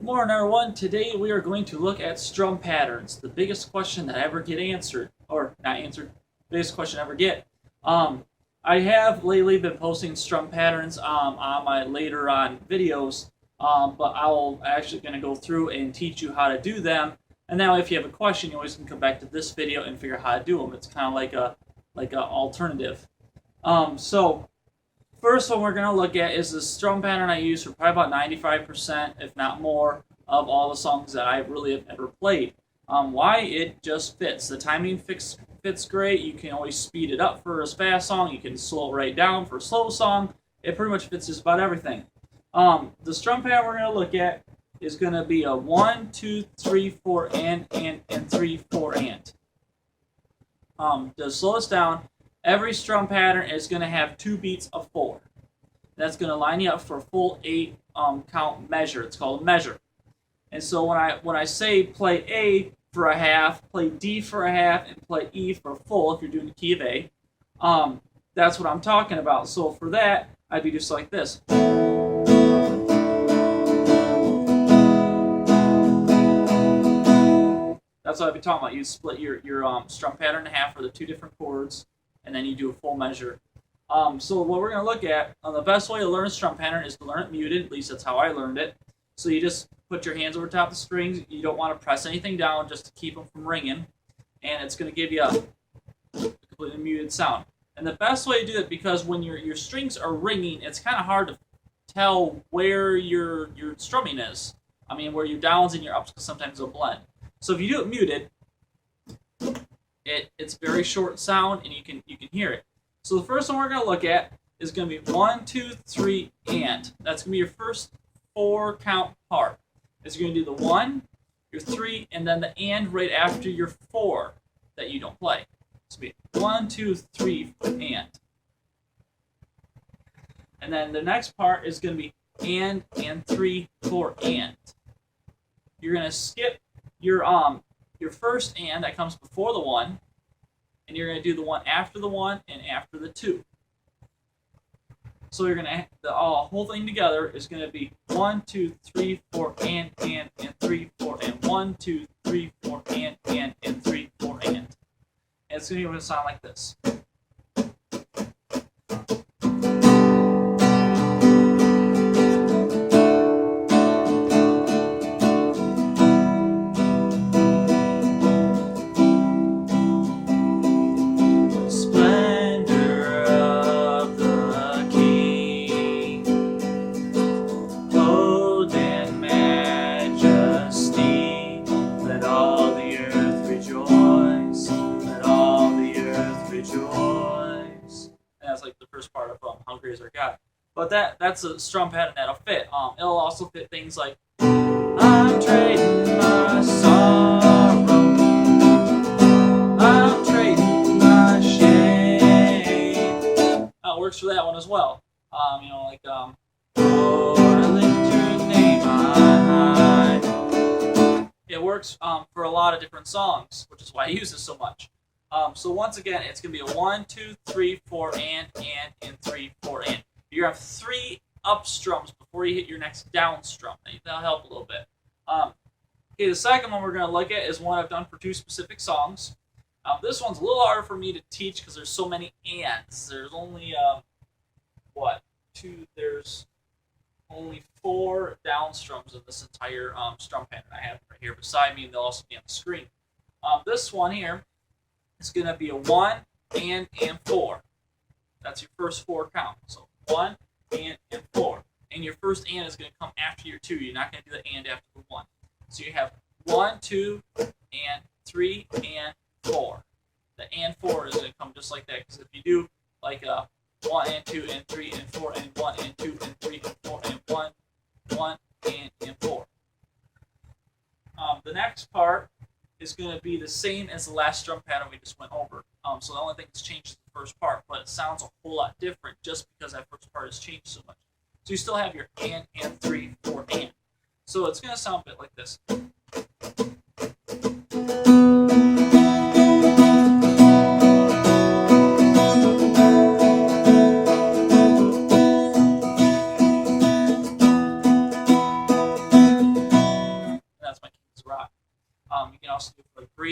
Good morning, everyone. Today we are going to look at strum patterns, the biggest question that I ever get answered, or not answered, biggest question I ever get. I have lately been posting strum patterns on my later on videos, but I'm actually going to go through and teach you how to do them. And now, if you have a question, you always can come back to this video and figure out how to do them. It's kind of like a alternative. So first one we're going to look at is the strum pattern I use for probably about 95%, if not more, of all the songs that I really have ever played. Why? It just fits. The timing fits great. You can always speed it up for a fast song. You can slow it right down for a slow song. It pretty much fits just about everything. The strum pattern we're going to look at is going to be a 1, 2, 3, 4, and 3, 4, and. To slow this down, every strum pattern is going to have 2 beats of 4. That's going to line you up for a full 8 count measure. It's called a measure. And so when I say play A for a half, play D for a half, and play E for a full, if you're doing the key of A, that's what I'm talking about. So for that, I'd be just like this. That's what I'd be talking about. You split your strum pattern in half for the 2 different chords, and then you do a full measure. So what we're going to look at, the best way to learn a strum pattern is to learn it muted. At least that's how I learned it. So you just put your hands over top of the strings. You don't want to press anything down just to keep them from ringing. And it's going to give you a completely muted sound. And the best way to do that, because when your strings are ringing, it's kind of hard to tell where your strumming is. I mean, where your downs and your ups, because sometimes they'll blend. So if you do it muted, it's very short sound, and you can hear it. So the first one we're going to look at is going to be 1, 2, 3, and. That's going to be your first 4 count part. It's going to do the 1, your 3, and then the and right after your 4 that you don't play. It's going to be 1, 2, 3, and. And then the next part is going to be and 3, 4, and. You're going to skip your first and that comes before the 1, and you're going to do the 1 after the 1 and after the 2. So you're going to the whole thing together is going to be 1, 2, 3, 4, and 3, 4, and 1, 2, 3, 4, and 3, 4, and. And it's going to sound like this. Like the first part of Hungry as Our God. But that's a strum pattern that'll fit. It'll also fit things like I'm trading my sorrow, I'm trading my shame. It works for that one as well. Lord, I lift your name high. It works for a lot of different songs, which is why I use this so much. So once again, it's going to be a 1, 2, 3, 4, and 3, 4, and. You have 3 up strums before you hit your next down strum. That'll help a little bit. Okay, the second one we're going to look at is one I've done for 2 specific songs. This one's a little harder for me to teach because there's so many ands. There's only, there's only 4 down strums in this entire strum pattern I have right here beside me, and they'll also be on the screen. This one here, it's going to be a 1 and 4. That's your first 4 count. So 1 and 4. And your first and is going to come after your 2. You're not going to do the and after the 1. So you have 1, 2, and 3, and 4. The and 4 is going to come just like that. Because if you do like a 1 and 2 and 3 and 4 and 1 and 2 and 3 and 4 and 1, 1 and 4. The next part is going to be the same as the last strum pattern we just went over. So the only thing that's changed is the first part, but it sounds a whole lot different just because that first part has changed so much. So you still have your and 3, 4, and. So it's going to sound a bit like this.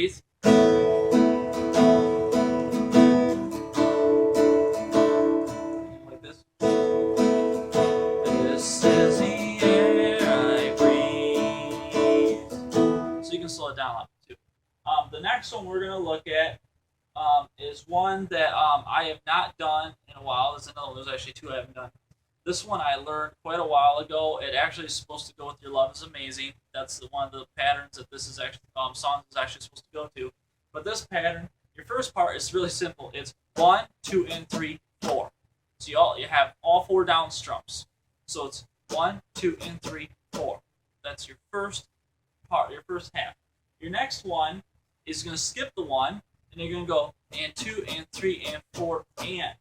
breathe. Like this. This is the air I breathe. So you can slow it down a lot too. The next one we're going to look at is one that I have not done in a while. There's another one. There's actually two I haven't done. This one I learned quite a while ago. It actually is supposed to go with Your Love is Amazing. That's one of the patterns that this is actually song is actually supposed to go to. But this pattern, your first part is really simple. It's 1, 2, and 3, 4. So you have all 4 down strums. So it's 1, 2, and 3, 4. That's your first part, your first half. Your next one is going to skip the 1, and you're going to go and 2, and 3, and 4, and.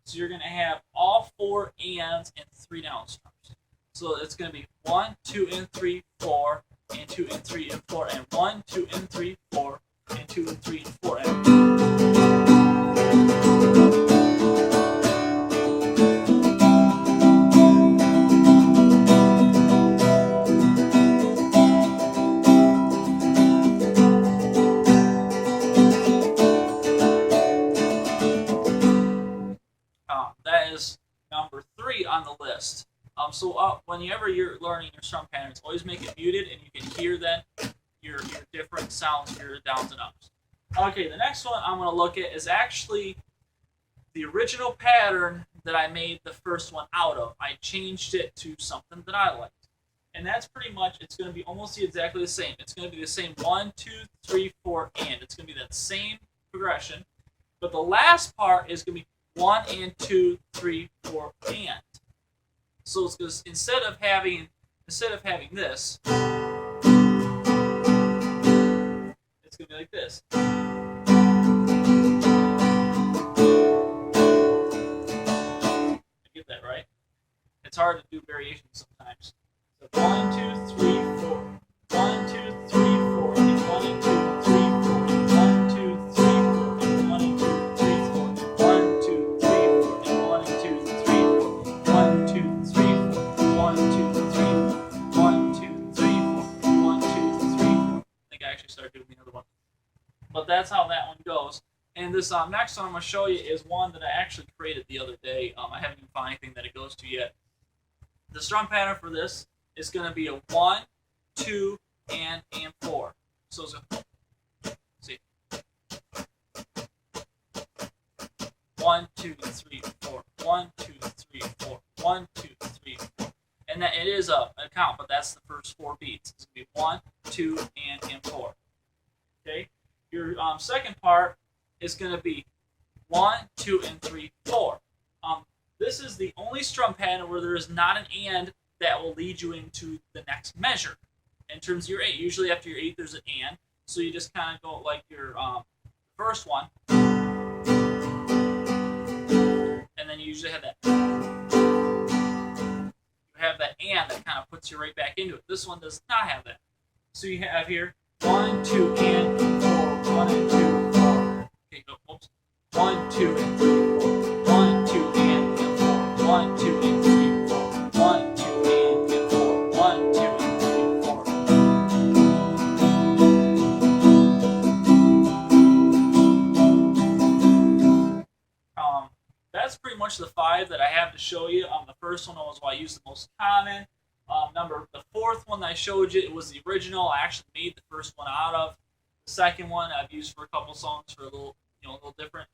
So you're going to have all 4 ands and 3 down strums. So it's going to be 1, 2, and 3, 4, and 2, and 3, and 4, and 1, 2, and 3, 4, and 2, and 3, and 4, and. That is number 3 on the list. Whenever you're learning your strum patterns, always make it muted, and you can hear then your different sounds, your downs and ups. Okay, the next one I'm going to look at is actually the original pattern that I made the first one out of. I changed it to something that I liked. And that's pretty much, it's going to be almost exactly the same. It's going to be the same 1, 2, 3, 4, and. It's going to be that same progression. But the last part is going to be 1 and 2, 3, 4, and. So it's because instead of having this, it's gonna be like this. Get that right? It's hard to do variations sometimes. So 1, 2, 3, 4. 1, 2, 3, 4. And 1 and 2, 3, 4. And 1, 2, 3, 4. And 1 and 2, 3, 4. And 1, 2, 3, 4. And 1 and 2, 3, 4. 1, 2, 3, 4. 1, 2, 3, 4. 1, 2, 3, 4. 1, 2, 3, 4. I think I actually started doing the other one. But that's how that one goes. And this next one I'm going to show you is one that I actually created the other day. I haven't even found anything that it goes to yet. The strum pattern for this is going to be a 1, 2, and 4. So it's see. 1, 2, 3, 4. 1, 2, 3, 4. 1, 2, 3, 4. And that it is a count, but that's the first 4 beats. It's going to be 1, 2, and 4. Okay? Your second part is going to be 1, 2, and 3, 4. This is the only strum pattern where there is not an and that will lead you into the next measure. In terms of your 8, usually after your 8 there's an and, so you just kind of go like your first one, and then you usually have that. You have that and that kind of puts you right back into it. This one does not have that. So you have here 1, 2, and 4. 1 and 2, 4. Okay, go. Oops. 1, 2, and 3, 4. 1, 2, and 4. 1, 2, and 3, 4. 1, 2, and 4. 1, 2, and 3, 4. That's pretty much the 5 that I have to show you. The first one was what I used the most common. The 4th one that I showed you, it was the original. I actually made the first one out of. The second one I've used for a couple songs for a little different.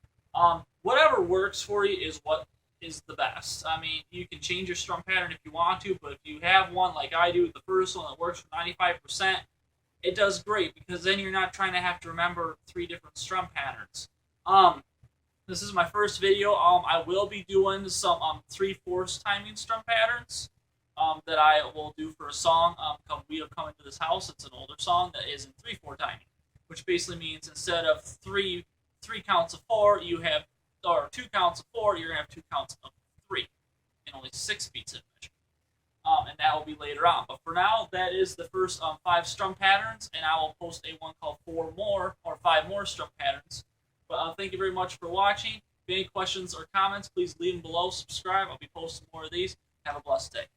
Whatever works for you is what is the best. I mean, you can change your strum pattern if you want to, but if you have one like I do, the first one that works for 95%, it does great because then you're not trying to have to remember 3 different strum patterns. This is my first video. I will be doing some 3/4 timing strum patterns that I will do for a song called "We Have Come Into This House." It's an older song that is in 3/4 timing, which basically means instead of three counts of 4, you have, or 2 counts of 4, you're gonna have 2 counts of 3, and only 6 beats in measure. And that will be later on. But for now, that is the first 5 strum patterns, and I will post a one called 5 more strum patterns. But thank you very much for watching. If you have any questions or comments, please leave them below. Subscribe. I'll be posting more of these. Have a blessed day.